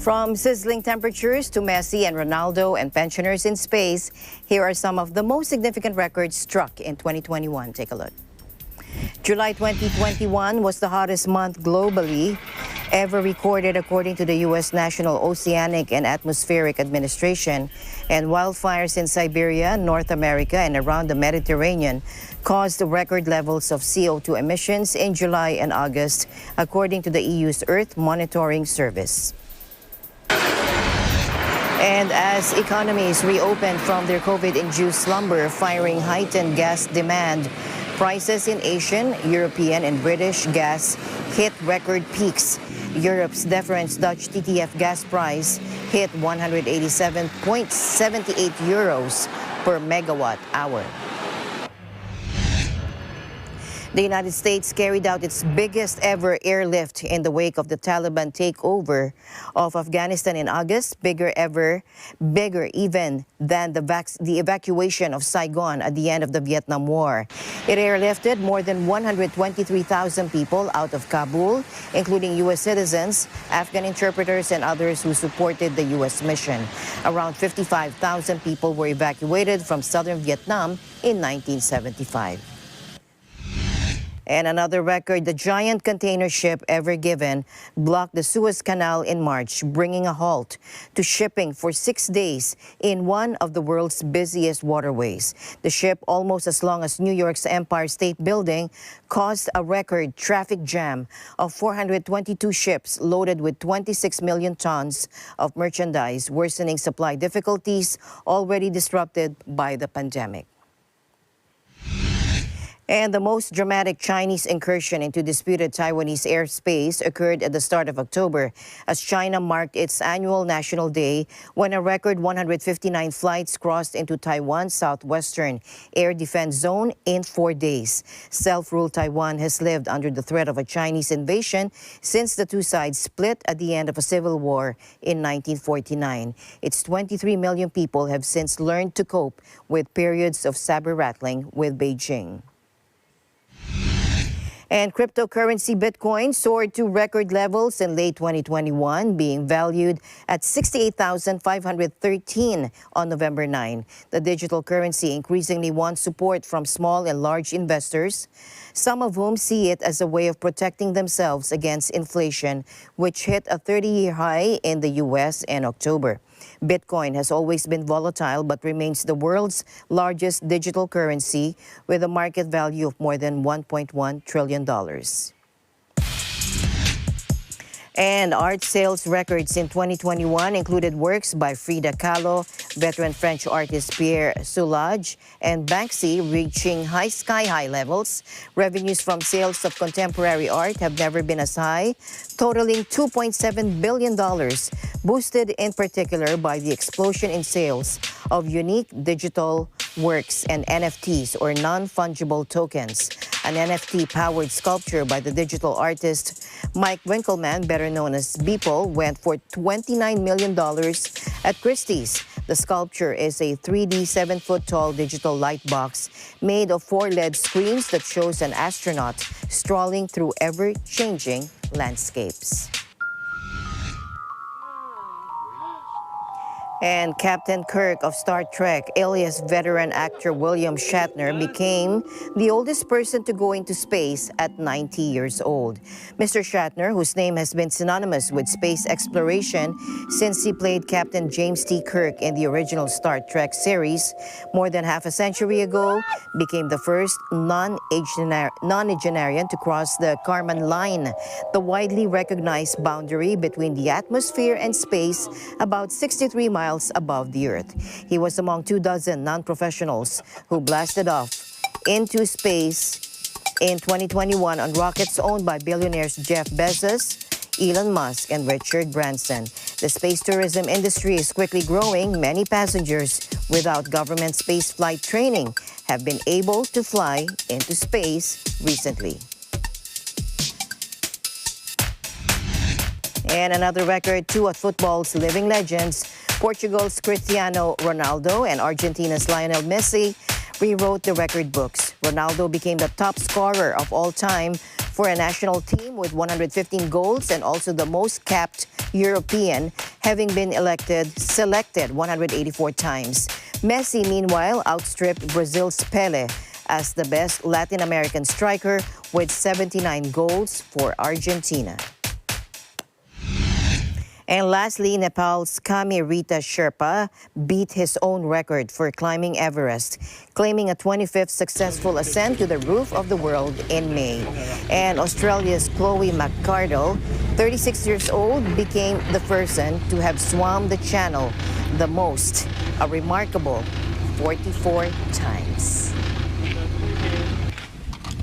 From sizzling temperatures to Messi and Ronaldo and pensioners in space, here are some of the most significant records struck in 2021. Take a look. July 2021 was the hottest month globally ever recorded according to the U.S. National Oceanic and Atmospheric Administration, and wildfires in Siberia, North America, and around the Mediterranean caused record levels of CO2 emissions in July and August, according to the EU's Earth Monitoring Service. And as economies reopened from their COVID-induced slumber, firing heightened gas demand, prices in Asian, European, and British gas hit record peaks. Europe's difference Dutch TTF gas price hit 187.78 euros per megawatt hour. The United States carried out its biggest ever airlift in the wake of the Taliban takeover of Afghanistan in August, bigger even than the evacuation of Saigon at the end of the Vietnam War. It airlifted more than 123,000 people out of Kabul, including U.S. citizens, Afghan interpreters, and others who supported the U.S. mission. Around 55,000 people were evacuated from southern Vietnam in 1975. And another record, the giant container ship Ever Given blocked the Suez Canal in March, bringing a halt to shipping for 6 days in one of the world's busiest waterways. The ship, almost as long as New York's Empire State Building, caused a record traffic jam of 422 ships loaded with 26 million tons of merchandise, worsening supply difficulties already disrupted by the pandemic. And the most dramatic Chinese incursion into disputed Taiwanese airspace occurred at the start of October as China marked its annual National Day when a record 159 flights crossed into Taiwan's southwestern air defense zone in 4 days. Self-ruled Taiwan has lived under the threat of a Chinese invasion since the two sides split at the end of a civil war in 1949. Its 23 million people have since learned to cope with periods of saber-rattling with Beijing. And cryptocurrency Bitcoin soared to record levels in late 2021, being valued at $68,513 on November 9. The digital currency increasingly wants support from small and large investors, some of whom see it as a way of protecting themselves against inflation, which hit a 30-year high in the U.S. in October. Bitcoin has always been volatile but remains the world's largest digital currency with a market value of more than $1.1 trillion. And art sales records in 2021 included works by Frida Kahlo, veteran French artist Pierre Soulages, and Banksy reaching sky-high levels. Revenues from sales of contemporary art have never been as high, totaling $2.7 billion, boosted in particular by the explosion in sales of unique digital works and NFTs, or non-fungible tokens. An NFT-powered sculpture by the digital artist Mike Winkelmann, better known as Beeple, went for $29 million at Christie's. The sculpture is a 3D 7-foot-tall digital light box made of 4 LED screens that shows an astronaut strolling through ever-changing landscapes. And Captain Kirk of Star Trek, alias veteran actor William Shatner, became the oldest person to go into space at 90 years old. Mr. Shatner, whose name has been synonymous with space exploration since he played Captain James T. Kirk in the original Star Trek series more than half a century ago, became the first non-agenarian to cross the Kármán line, the widely recognized boundary between the atmosphere and space about 63 miles above the Earth. He was among 24 non-professionals who blasted off into space in 2021 on rockets owned by billionaires Jeff Bezos, Elon Musk, and Richard Branson. The space tourism industry is quickly growing. Many passengers without government space flight training have been able to fly into space recently. And another record, two of football's living legends, Portugal's Cristiano Ronaldo and Argentina's Lionel Messi, rewrote the record books. Ronaldo became the top scorer of all time for a national team with 115 goals and also the most capped European, having been selected 184 times. Messi, meanwhile, outstripped Brazil's Pele as the best Latin American striker with 79 goals for Argentina. And lastly, Nepal's Kami Rita Sherpa beat his own record for climbing Everest, claiming a 25th successful ascent to the roof of the world in May. And Australia's Chloe McCardle, 36 years old, became the person to have swum the channel the most, a remarkable 44 times.